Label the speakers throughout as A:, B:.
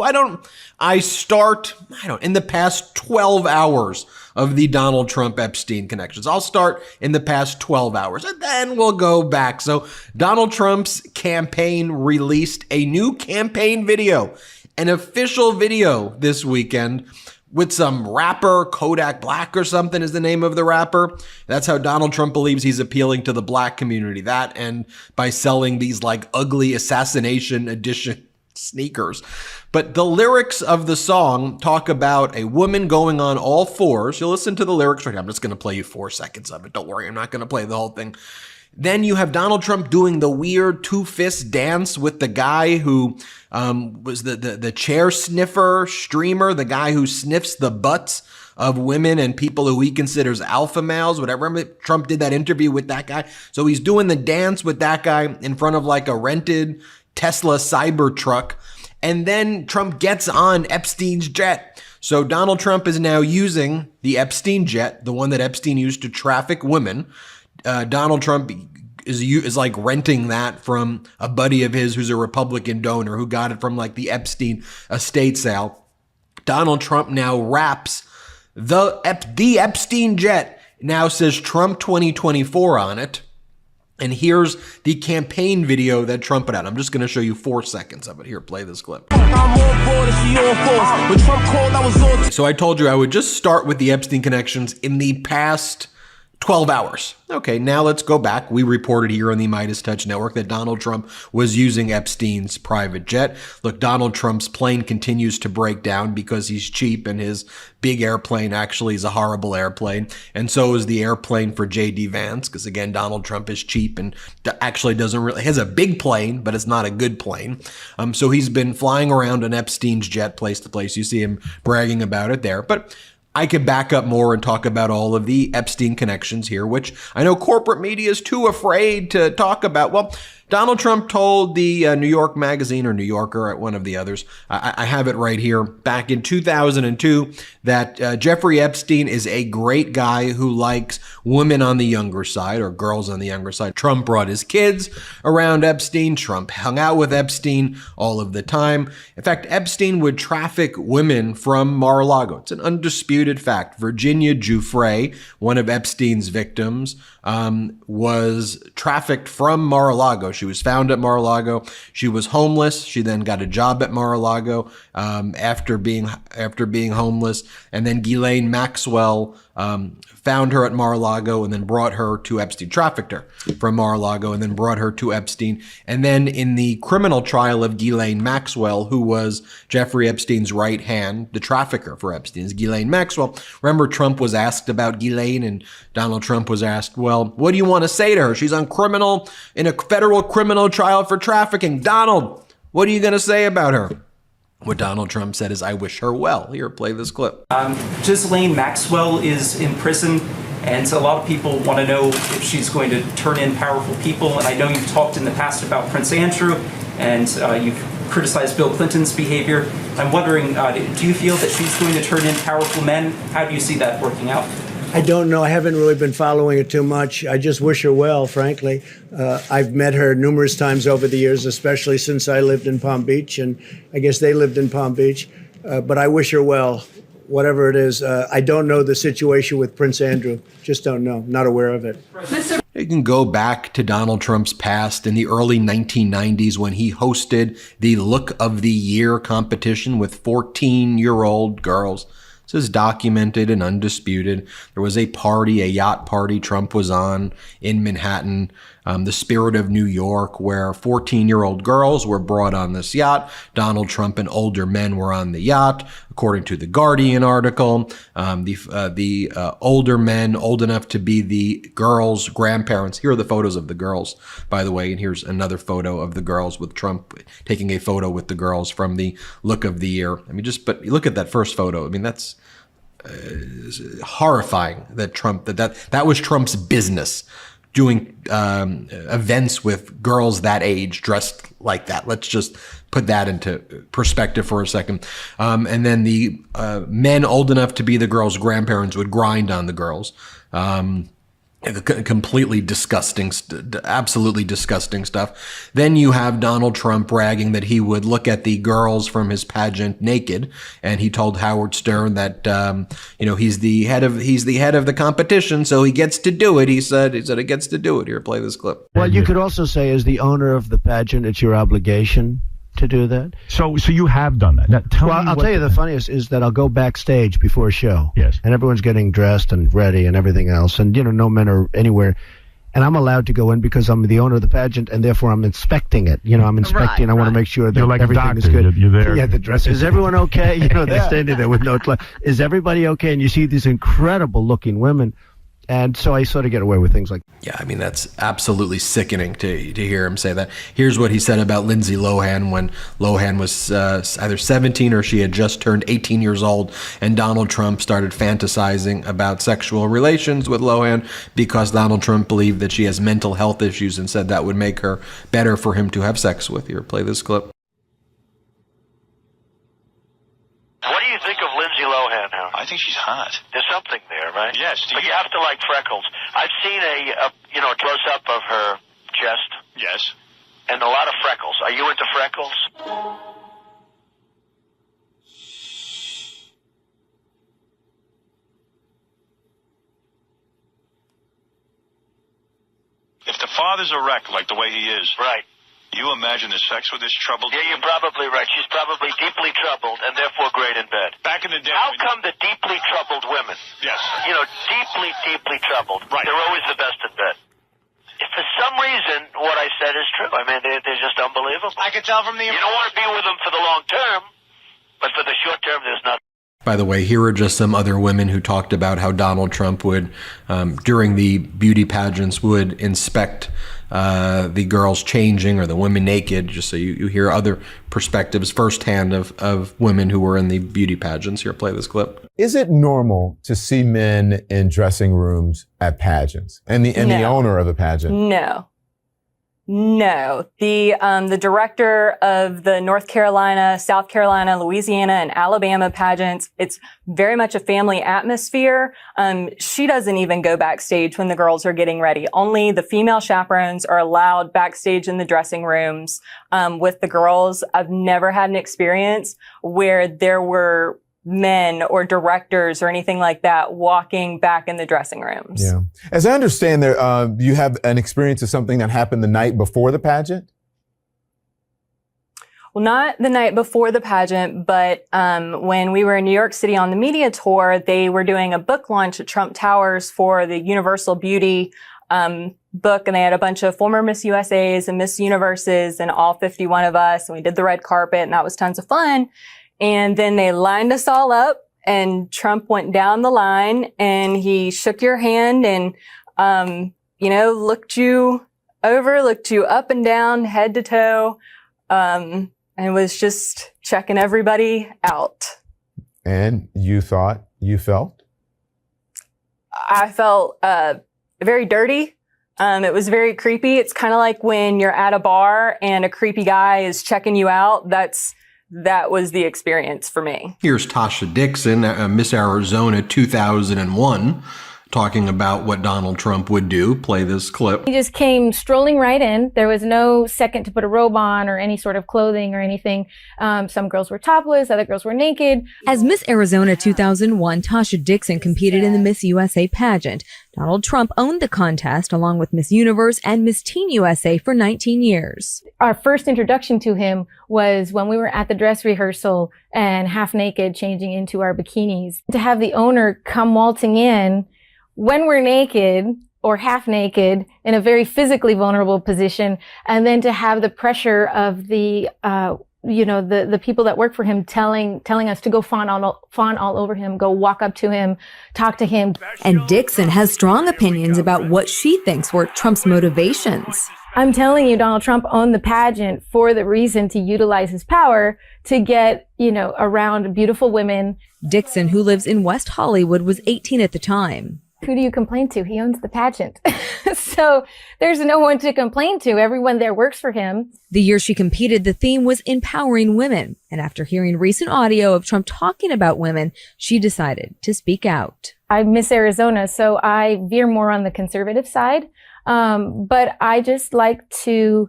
A: in the past 12 hours of the Donald Trump Epstein connections. I'll start in the past 12 hours and then we'll go back. So Donald Trump's campaign released a new campaign video, an official video this weekend with some rapper, Kodak Black or something is the name of the rapper. That's how Donald Trump believes he's appealing to the black community. That and by selling these like ugly assassination edition sneakers. But the lyrics of the song talk about a woman going on all fours. You'll listen to the lyrics right now. I'm just going to play you 4 seconds of it. Don't worry, I'm not going to play the whole thing. Then you have Donald Trump doing the weird two-fist dance with the guy who was the chair sniffer streamer, the guy who sniffs the butts of women and people who he considers alpha males, whatever. Remember Trump did that interview with that guy? So he's doing the dance with that guy in front of like a rented Tesla Cybertruck. And then Trump gets on Epstein's jet. So Donald Trump is now using the Epstein jet, the one that Epstein used to traffic women. Donald Trump is like renting that from a buddy of his who's a Republican donor who got it from like the Epstein estate sale. Donald Trump now wraps the Epstein jet, now says Trump 2024 on it. And here's the campaign video that Trump put out. I'm just going to show you 4 seconds of it. Here, play this clip. So I told you I would just start with the Epstein connections in the past 12 hours. Okay, now let's go back. We reported here on the Midas Touch Network that Donald Trump was using Epstein's private jet. Look, Donald Trump's plane continues to break down because he's cheap and his big airplane actually is a horrible airplane. And so is the airplane for J.D. Vance because, again, Donald Trump is cheap and actually doesn't really, has a big plane, but it's not a good plane. So he's been flying around on Epstein's jet place to place. You see him bragging about it there. But I could back up more and talk about all of the Epstein connections here, which I know corporate media is too afraid to talk about. Well, Donald Trump told the New York Magazine or New Yorker, one of the others, I have it right here, back in 2002, that Jeffrey Epstein is a great guy who likes women on the younger side or girls on the younger side. Trump brought his kids around Epstein. Trump hung out with Epstein all of the time. In fact, Epstein would traffic women from Mar-a-Lago. It's an undisputed fact. Virginia Giuffre, one of Epstein's victims, was trafficked from Mar-a-Lago. She was found at Mar-a-Lago. She was homeless. She then got a job at Mar-a-Lago after being homeless. And then Ghislaine Maxwell found her at Mar-a-Lago and then brought her to Epstein, trafficked her from Mar-a-Lago and then brought her to Epstein. And then in the criminal trial of Ghislaine Maxwell, who was Jeffrey Epstein's right hand, the trafficker for Epstein is Ghislaine Maxwell. Remember, Trump was asked about Ghislaine and Donald Trump was asked, well, what do you want to say to her? She's in a federal criminal trial for trafficking. Donald, what are you going to say about her? What Donald Trump said is, I wish her well. Here, play this clip.
B: Ghislaine Maxwell is in prison, and a lot of people want to know if she's going to turn in powerful people. And I know you've talked in the past about Prince Andrew, and you've criticized Bill Clinton's behavior. I'm wondering, do you feel that she's going to turn in powerful men? How do you see that working out?
C: I don't know. I haven't really been following it too much. I just wish her well, frankly. I've met her numerous times over the years, especially since I lived in Palm Beach, and I guess they lived in Palm Beach. But I wish her well, whatever it is. I don't know the situation with Prince Andrew. Just don't know. Not aware of it.
A: You can go back to Donald Trump's past in the early 1990s when he hosted the Look of the Year competition with 14-year-old girls. This is documented and undisputed. There was a party, a yacht party Trump was on in Manhattan, the Spirit of New York, where 14-year-old girls were brought on this yacht. Donald Trump and older men were on the yacht, according to the Guardian article. The older men, old enough to be the girls' grandparents. Here are the photos of the girls, by the way. And here's another photo of the girls with Trump taking a photo with the girls from the Look of the Year. I mean, but look at that first photo. I mean, that's horrifying that Trump, that was Trump's business, doing events with girls that age dressed like that. Let's just put that into perspective for a second. And then the men old enough to be the girls' grandparents would grind on the girls. Completely disgusting, absolutely disgusting stuff. Then you have Donald Trump bragging that he would look at the girls from his pageant naked, and he told Howard Stern that he's the head of the competition, so he gets to do it. He said he gets to do it. Here, play this clip.
C: Well, you could also say, as the owner of the pageant, it's your obligation to do that.
D: So you have done that. Now,
C: I'll tell you the funniest is that I'll go backstage before a show.
D: Yes.
C: And everyone's getting dressed and ready and everything else. And, no men are anywhere. And I'm allowed to go in because I'm the owner of the pageant, and therefore I'm inspecting it. I'm inspecting. Right, I want to make sure that
D: you're like
C: everything is
D: doctor.
C: good.
D: You're there.
C: Yeah, the dress. Is everyone okay? They're standing there with no clothes. Is everybody okay? And you see these incredible looking women. And so I sort of get away with things like
A: Yeah, I mean, that's absolutely sickening to hear him say that. Here's what he said about Lindsay Lohan when Lohan was either 17 or she had just turned 18 years old, and Donald Trump started fantasizing about sexual relations with Lohan because Donald Trump believed that she has mental health issues and said that would make her better for him to have sex with. Here, play this clip.
E: What do you think of Lindsay Lohan now?
F: I think she's hot.
E: There's something there, right?
F: Yes.
E: But you have to like freckles. I've seen a close-up of her chest.
F: Yes.
E: And a lot of freckles. Are you into freckles?
F: If the father's a wreck like the way he is,
E: Right.
F: you imagine the sex with this troubled...
E: Yeah, you're probably right. She's probably deeply troubled and therefore great in bed.
F: Back in the day...
E: How come the deeply troubled women,
F: Yes.
E: deeply, deeply troubled,
F: Right.
E: they're always the best in bed? If for some reason what I said is true, I mean, they're just unbelievable.
F: I can tell from the...
E: You don't want to be with them for the long term, but for the short term, there's nothing.
A: By the way, here are just some other women who talked about how Donald Trump would, during the beauty pageants, would inspect the girls changing or the women naked, just so you hear other perspectives firsthand of women who were in the beauty pageants. Here, play this clip.
G: Is it normal to see men in dressing rooms at pageants and the owner of the pageant?
H: No. The director of the North Carolina, South Carolina, Louisiana, and Alabama pageants, it's very much a family atmosphere. She doesn't even go backstage when the girls are getting ready. Only the female chaperones are allowed backstage in the dressing rooms with the girls. I've never had an experience where there were men or directors or anything like that walking back in the dressing rooms.
G: Yeah. As I understand, there you have an experience of something that happened the night before the pageant?
H: Well, not the night before the pageant, but when we were in New York City on the media tour, they were doing a book launch at Trump Towers for the Universal Beauty book, and they had a bunch of former Miss USAs and Miss Universes and all 51 of us, and we did the red carpet, and that was tons of fun. And then they lined us all up, and Trump went down the line, and he shook your hand and, looked you over, looked you up and down, head to toe, and was just checking everybody out.
G: And you thought you felt?
H: I felt very dirty. It was very creepy. It's kind of like when you're at a bar and a creepy guy is checking you out. That was the experience for me.
A: Here's Tasha Dixon, Miss Arizona 2001, talking about what Donald Trump would do. Play this clip.
I: He just came strolling right in. There was no second to put a robe on or any sort of clothing or anything. Some girls were topless, other girls were naked.
J: As Miss Arizona 2001, Tasha Dixon competed in the Miss USA pageant. Donald Trump owned the contest along with Miss Universe and Miss Teen USA for 19 years.
I: Our first introduction to him was when we were at the dress rehearsal and half naked changing into our bikinis. To have the owner come waltzing in when we're naked or half naked in a very physically vulnerable position, and then to have the pressure of the people that work for him telling us to go fawn all over him, go walk up to him, talk to him.
J: And Dixon has strong opinions about what she thinks were Trump's motivations.
I: I'm telling you, Donald Trump owned the pageant for the reason to utilize his power to get, around beautiful women.
J: Dixon, who lives in West Hollywood, was 18 at the time.
I: Who do you complain to? He owns the pageant. So there's no one to complain to. Everyone there works for him.
J: The year she competed, the theme was empowering women. And after hearing recent audio of Trump talking about women, she decided to speak out.
I: I miss Arizona, so I veer more on the conservative side. But I just like to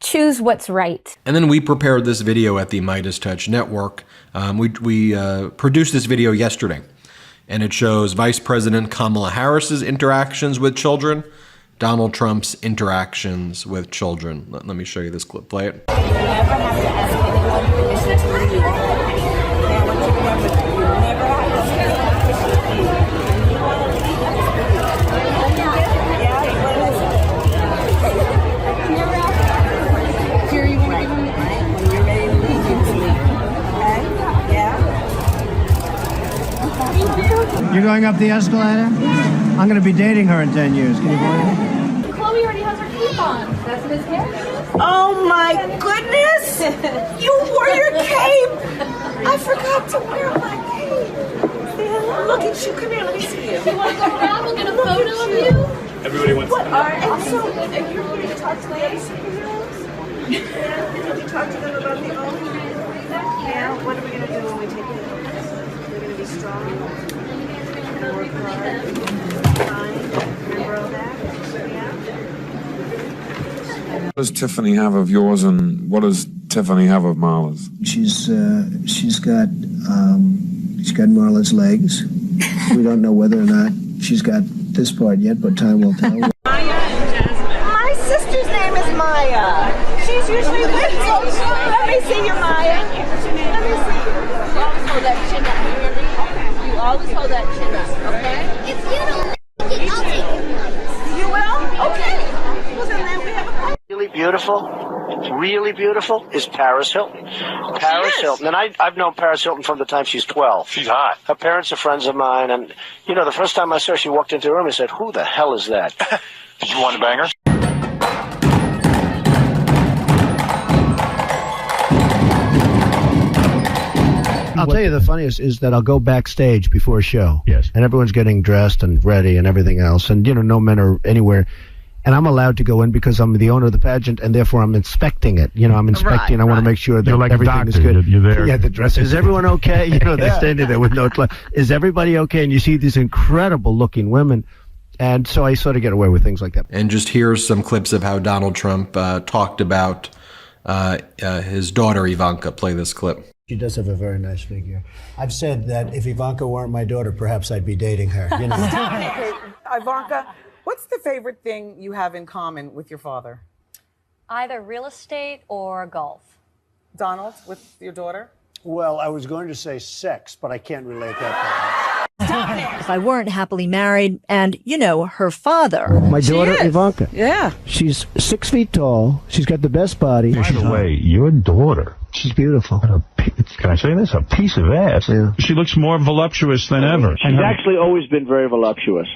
I: choose what's right.
A: And then we prepared this video at the Midas Touch Network. We produced this video yesterday, and it shows Vice President Kamala Harris's interactions with children, Donald Trump's interactions with children. Let me show you this clip. Play it.
K: You never have to ask anyone permission to leave. Now, what you remember, you never have to ask anyone permission to leave. Here, you want to give him the right? When you're ready to leave, you just leave. Okay? Yeah?
C: You're going up the escalator? I'm going to be dating her in 10 years. Can you believe it?
I: Chloe already has her cape on. That's Miss Harris.
K: Oh my goodness! You wore your cape! I forgot to wear my cape. Yeah, look at you. Come here, let me see you.
I: You want to go around? We'll get a photo of you.
F: Everybody wants
K: What are, and so, and you're going to talk to the other superheroes? Yeah, did you talk to them about the oath? Yeah, what are we going to do when we take the oath? We're going to be strong, work hard, kind, remember all that? Yeah?
L: What does Tiffany have of yours, and what does Tiffany have of Marla's?
C: She's got Marla's legs. We don't know whether or not she's got this part yet, but time will tell.
K: My sister's name is Maya. She's usually with me. Let me see you, Maya. Let me see you. You always hold that chin up, you hear me? Okay. You always hold that chin up, okay? If you don't like it, I'll take it. You will? Okay. Well, then we have a plan.
E: Really beautiful is Paris Hilton. Paris Hilton. And I've known Paris Hilton from the time she's 12.
F: She's hot.
E: Her parents are friends of mine, and, you know, the first time I saw her, she walked into the room and said, who the hell is that?
F: Did you want to bang her?
C: I'll tell you the funniest is that I'll go backstage before a show.
D: Yes.
C: And everyone's getting dressed and ready and everything else. And, you know, no men are anywhere. And I'm allowed to go in because I'm the owner of the pageant, and therefore I'm inspecting it. You know, I'm inspecting. I want to make sure that
D: You're like
C: everything
D: a
C: is
D: doctor.
C: good.
D: You're there.
C: Yeah, the dress. Is everyone okay? You know, they're standing there with no clothes. Is everybody okay? And you see these incredible looking women. And so I sort of get away with things like that.
A: And just here's some clips of how Donald Trump talked about his daughter Ivanka. Play this clip.
C: She does have a very nice figure. I've said that if Ivanka weren't my daughter, perhaps I'd be dating her. You know.
M: Okay, Ivanka, what's the favorite thing you have in common with your father?
N: Either real estate or golf.
M: Donald, with your daughter?
C: Well, I was going to say sex, but I can't relate that.
N: If I weren't happily married and, you know, her father.
C: My daughter, Ivanka.
M: Yeah.
C: She's 6 feet tall. She's got the best body.
D: By the way, your daughter.
C: She's beautiful.
D: Can I say this? A piece of ass.
C: Yeah.
D: She looks more voluptuous than ever.
E: She's actually always been very voluptuous.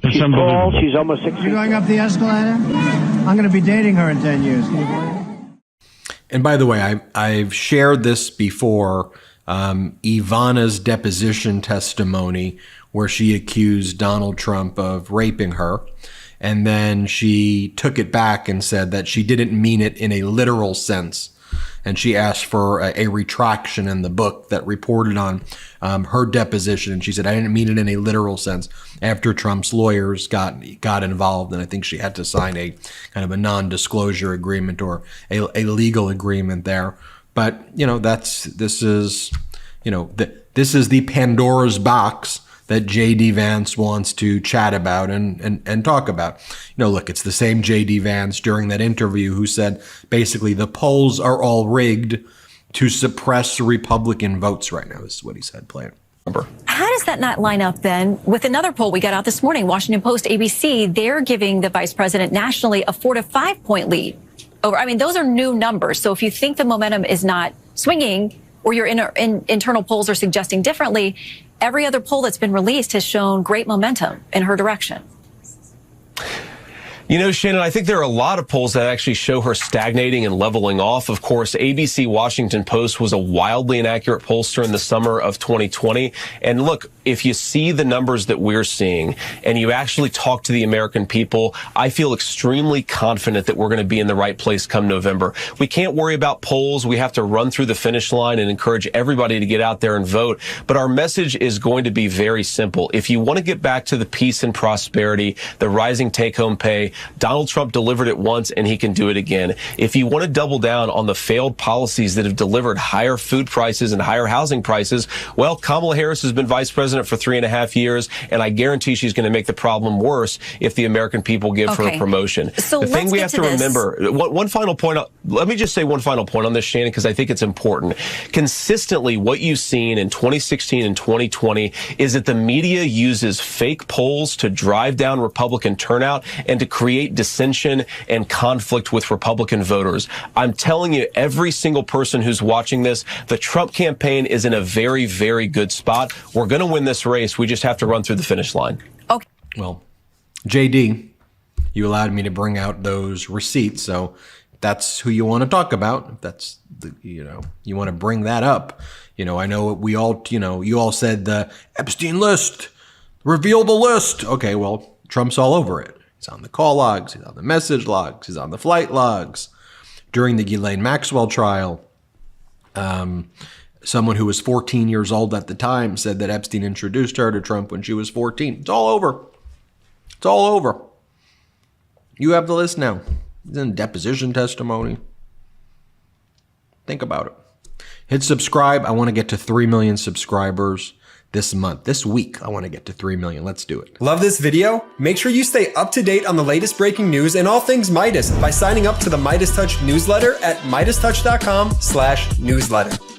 E: She's tall. She's almost 6 feet.
C: You're going up the escalator? I'm going to be dating her in 10 years. Can you believe it?
A: And by the way, I've shared this before, Ivana's deposition testimony where she accused Donald Trump of raping her. And then she took it back and said that she didn't mean it in a literal sense. And she asked for a retraction in the book that reported on her deposition. And she said, I didn't mean it in a literal sense. After Trump's lawyers got involved, and I think she had to sign a kind of a non-disclosure agreement or a legal agreement there. But, you know, this is the Pandora's box that J.D. Vance wants to chat about and talk about. You know, look, it's the same J.D. Vance during that interview who said basically the polls are all rigged to suppress Republican votes right now. This is what he said. Play it.
N: How does that not line up then with another poll we got out this morning? Washington Post, ABC, they're giving the vice president nationally a 4 to 5 point lead over. I mean, those are new numbers. So if you think the momentum is not swinging or your internal polls are suggesting differently, every other poll that's been released has shown great momentum in her direction.
O: You know, Shannon, I think there are a lot of polls that actually show her stagnating and leveling off. Of course, ABC Washington Post was a wildly inaccurate pollster in the summer of 2020. And look, if you see the numbers that we're seeing and you actually talk to the American people, I feel extremely confident that we're going to be in the right place come November. We can't worry about polls. We have to run through the finish line and encourage everybody to get out there and vote. But our message is going to be very simple. If you want to get back to the peace and prosperity, the rising take-home pay, Donald Trump delivered it once and he can do it again. If you want to double down on the failed policies that have delivered higher food prices and higher housing prices, well, Kamala Harris has been vice president for 3.5 years, and I guarantee she's going to make the problem worse if the American people give her a promotion.
N: So
O: the thing we have to
N: this.
O: remember, one final point, let me just say one final point on this, Shannon, because I think it's important. Consistently, what you've seen in 2016 and 2020 is that the media uses fake polls to drive down Republican turnout and to create dissension and conflict with Republican voters. I'm telling you, every single person who's watching this, the Trump campaign is in a very, very good spot. We're going to win this race. We just have to run through the finish line.
N: Okay.
A: Well, JD, you allowed me to bring out those receipts, so that's who you want to talk about. If that's the, you want to bring that up. I know we all, you all said the Epstein list, reveal the list. Okay, well, Trump's all over it. He's on the call logs, he's on the message logs, he's on the flight logs. During the Ghislaine Maxwell trial, someone who was 14 years old at the time said that Epstein introduced her to Trump when she was 14. It's all over. It's all over. You have the list now. It's in deposition testimony. Think about it. Hit subscribe. I want to get to 3 million subscribers this month. This week, I want to get to 3 million. Let's do it.
P: Love this video? Make sure you stay up to date on the latest breaking news and all things Midas by signing up to the Midas Touch newsletter at MidasTouch.com/newsletter.